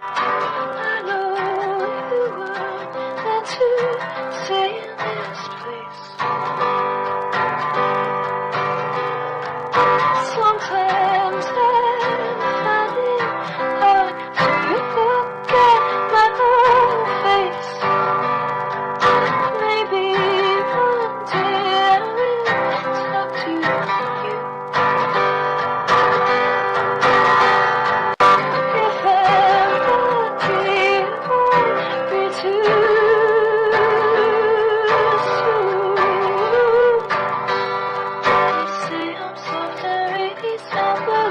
I know you were meant to stay in this place. Sometimes I find it hard to look at my own face. Maybe one day I will talk to you. If I'm lucky, it won't be too soon. They say I'm soft and reasonable.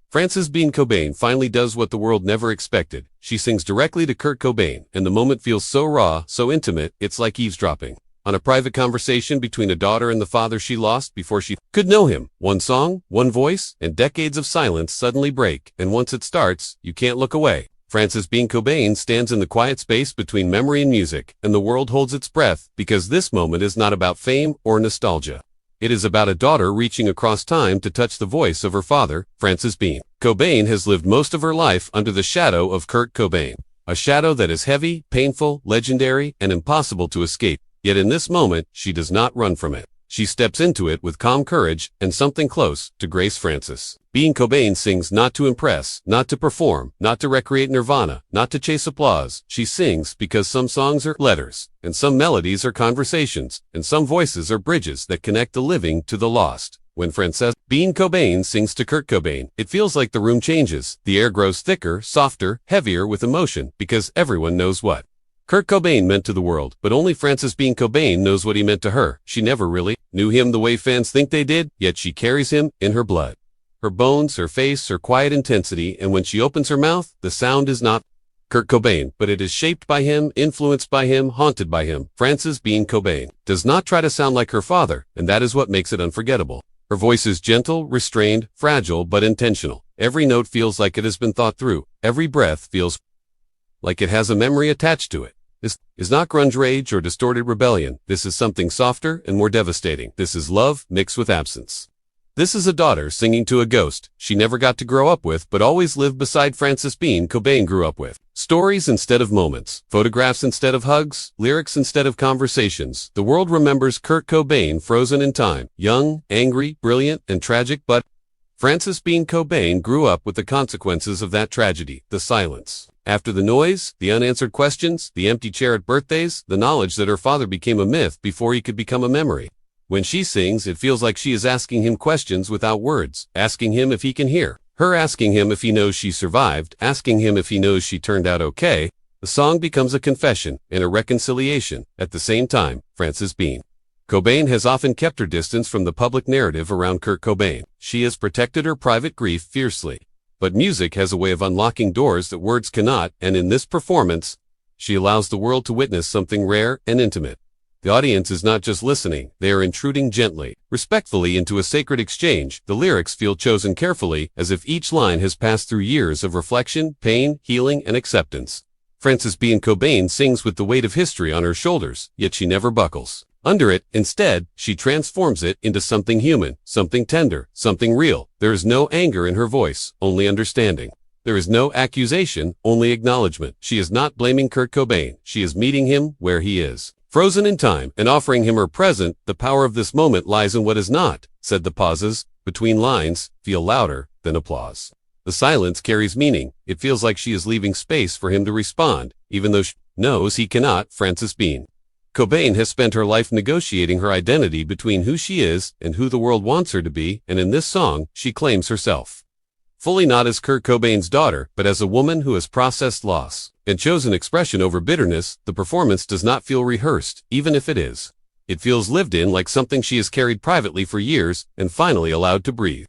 Frances Bean Cobain finally does what the world never expected. She sings directly to Kurt Cobain, and the moment feels so raw, so intimate, it's like eavesdropping on a private conversation between a daughter and the father she lost before she could know him. One song, one voice, and decades of silence suddenly break, and once it starts, you can't look away. Frances Bean Cobain stands in the quiet space between memory and music, and the world holds its breath, because this moment is not about fame or nostalgia. It is about a daughter reaching across time to touch the voice of her father, Frances Bean. Cobain has lived most of her life under the shadow of Kurt Cobain, a shadow that is heavy, painful, legendary, and impossible to escape. Yet in this moment, she does not run from it. She steps into it with calm courage and something close to Grace Francis. Bean Cobain sings not to impress, not to perform, not to recreate Nirvana, not to chase applause. She sings because some songs are letters, and some melodies are conversations, and some voices are bridges that connect the living to the lost. When Frances Bean Cobain sings to Kurt Cobain, it feels like the room changes. The air grows thicker, softer, heavier with emotion, because everyone knows what Kurt Cobain meant to the world, but only Frances Bean Cobain knows what he meant to her. She never really knew him the way fans think they did, yet she carries him in her blood. Her bones, her face, her quiet intensity, and when she opens her mouth, the sound is not Kurt Cobain, but it is shaped by him, influenced by him, haunted by him. Frances Bean Cobain does not try to sound like her father, and that is what makes it unforgettable. Her voice is gentle, restrained, fragile, but intentional. Every note feels like it has been thought through. Every breath feels like it has a memory attached to it. This is not grunge rage or distorted rebellion. This is something softer and more devastating. This is love mixed with absence. This is a daughter singing to a ghost she never got to grow up with but always lived beside Frances Bean Cobain grew up with. Stories instead of moments, photographs instead of hugs, lyrics instead of conversations. The world remembers Kurt Cobain frozen in time, young, angry, brilliant, and tragic, but Frances Bean Cobain grew up with the consequences of that tragedy, the silence. After the noise, the unanswered questions, the empty chair at birthdays, the knowledge that her father became a myth before he could become a memory. When she sings, it feels like she is asking him questions without words, asking him if he can hear her, asking him if he knows she survived, asking him if he knows she turned out okay. The song becomes a confession and a reconciliation. At the same time, Frances Bean Cobain has often kept her distance from the public narrative around Kurt Cobain. She has protected her private grief fiercely. But music has a way of unlocking doors that words cannot, and in this performance, she allows the world to witness something rare and intimate. The audience is not just listening, they are intruding gently, respectfully into a sacred exchange. The lyrics feel chosen carefully, as if each line has passed through years of reflection, pain, healing, and acceptance. Frances Bean Cobain sings with the weight of history on her shoulders, yet she never buckles under it. Instead, she transforms it into something human, something tender, something real. There is no anger in her voice, only understanding. There is no accusation, only acknowledgement. She is not blaming Kurt Cobain. She is meeting him where he is, frozen in time, and offering him her present. The power of this moment lies in what is not said. The pauses between lines feel louder than applause. The silence carries meaning. It feels like she is leaving space for him to respond, even though she knows he cannot. Frances Bean Cobain has spent her life negotiating her identity between who she is and who the world wants her to be, and in this song, she claims herself fully, not as Kurt Cobain's daughter, but as a woman who has processed loss and chosen expression over bitterness. The performance does not feel rehearsed, even if it is. It feels lived in, like something she has carried privately for years and finally allowed to breathe.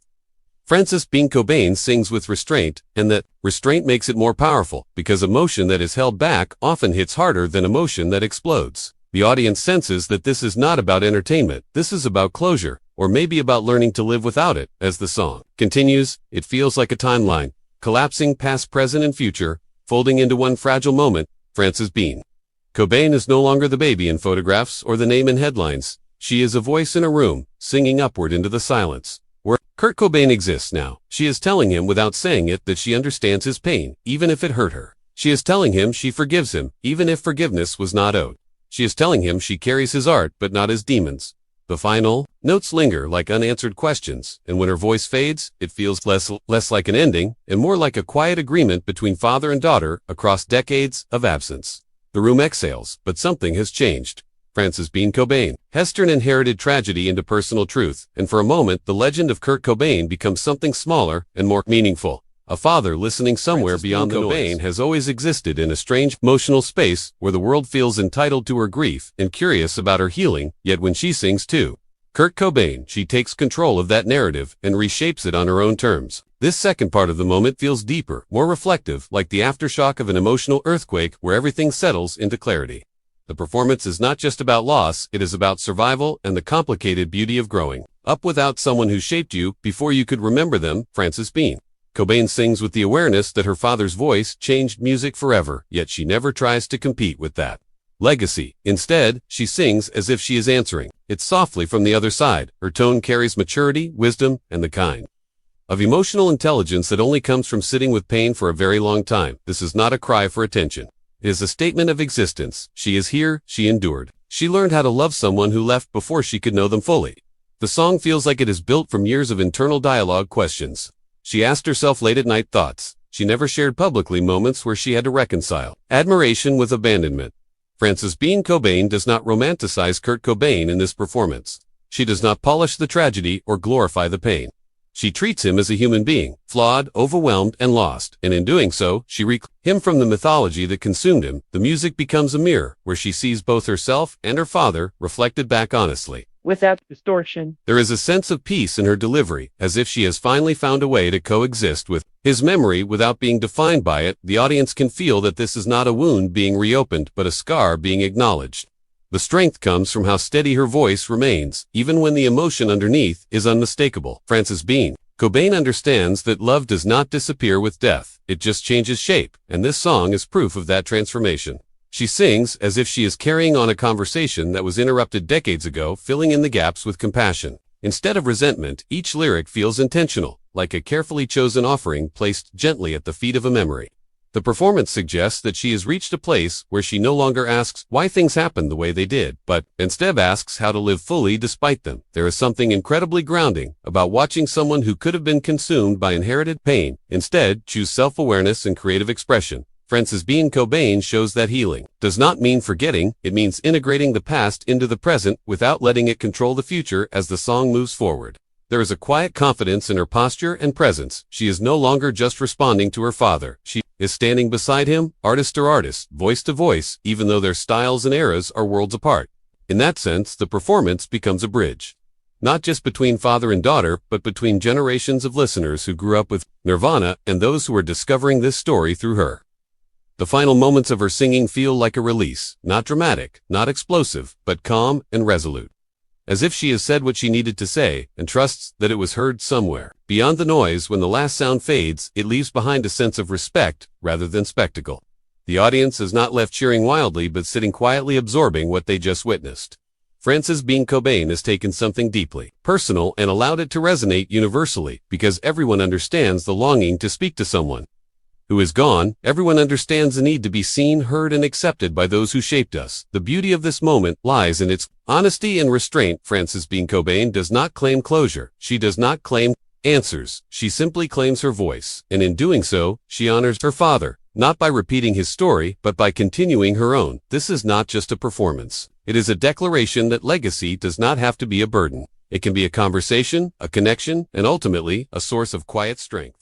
Frances Bean Cobain sings with restraint, and that restraint makes it more powerful, because emotion that is held back often hits harder than emotion that explodes. The audience senses that this is not about entertainment. This is about closure, or maybe about learning to live without it. As the song continues, it feels like a timeline, collapsing past, present, and future, folding into one fragile moment. Frances Bean Cobain is no longer the baby in photographs or the name in headlines. She is a voice in a room, singing upward into the silence. Where Kurt Cobain exists now, she is telling him without saying it that she understands his pain, even if it hurt her. She is telling him she forgives him, even if forgiveness was not owed. She is telling him she carries his art but not his demons. The final notes linger like unanswered questions, and when her voice fades, it feels less like an ending and more like a quiet agreement between father and daughter across decades of absence. The room exhales, but something has changed. Bean Cobain has turned inherited tragedy into personal truth, and for a moment the legend of Kurt Cobain becomes something smaller and more meaningful. A father listening somewhere beyond the noise. Cobain has always existed in a strange, emotional space where the world feels entitled to her grief and curious about her healing, yet when she sings too, Kurt Cobain, she takes control of that narrative and reshapes it on her own terms. This second part of the moment feels deeper, more reflective, like the aftershock of an emotional earthquake where everything settles into clarity. The performance is not just about loss, it is about survival and the complicated beauty of growing up without someone who shaped you before you could remember them. Bean Cobain sings with the awareness that her father's voice changed music forever, yet she never tries to compete with that legacy. Instead, she sings as if she is answering it softly from the other side. Her tone carries maturity, wisdom, and the kind of emotional intelligence that only comes from sitting with pain for a very long time. This is not a cry for attention. It is a statement of existence. She is here, she endured. She learned how to love someone who left before she could know them fully. The song feels like it is built from years of internal dialogue questions. She asked herself late at night thoughts. She never shared publicly moments where she had to reconcile admiration with abandonment. Bean Cobain does not romanticize Kurt Cobain in this performance. She does not polish the tragedy or glorify the pain. She treats him as a human being, flawed, overwhelmed, and lost, and in doing so, she reclaims him from the mythology that consumed him. The music becomes a mirror, where she sees both herself and her father reflected back honestly, without distortion. There is a sense of peace in her delivery, as if she has finally found a way to coexist with his memory without being defined by it. The audience can feel that this is not a wound being reopened, but a scar being acknowledged. The strength comes from how steady her voice remains, even when the emotion underneath is unmistakable. Bean Cobain understands that love does not disappear with death, it just changes shape, and this song is proof of that transformation. She sings as if she is carrying on a conversation that was interrupted decades ago, filling in the gaps with compassion. Instead of resentment, each lyric feels intentional, like a carefully chosen offering placed gently at the feet of a memory. The performance suggests that she has reached a place where she no longer asks why things happened the way they did, but instead asks how to live fully despite them. There is something incredibly grounding about watching someone who could have been consumed by inherited pain instead choose self-awareness and creative expression. Bean Cobain shows that healing does not mean forgetting, it means integrating the past into the present without letting it control the future as the song moves forward. There is a quiet confidence in her posture and presence. She is no longer just responding to her father. She is standing beside him, artist to artist, voice to voice, even though their styles and eras are worlds apart. In that sense, the performance becomes a bridge. Not just between father and daughter, but between generations of listeners who grew up with Nirvana and those who are discovering this story through her. The final moments of her singing feel like a release, not dramatic, not explosive, but calm and resolute. As if she has said what she needed to say, and trusts that it was heard somewhere. Beyond the noise, when the last sound fades, it leaves behind a sense of respect, rather than spectacle. The audience is not left cheering wildly, but sitting quietly absorbing what they just witnessed. Bean Cobain has taken something deeply personal and allowed it to resonate universally, because everyone understands the longing to speak to someone who is gone. Everyone understands the need to be seen, heard, and accepted by those who shaped us. The beauty of this moment lies in its honesty and restraint. Bean Cobain does not claim closure. She does not claim answers. She simply claims her voice, and in doing so, she honors her father, not by repeating his story, but by continuing her own. This is not just a performance. It is a declaration that legacy does not have to be a burden. It can be a conversation, a connection, and ultimately, a source of quiet strength.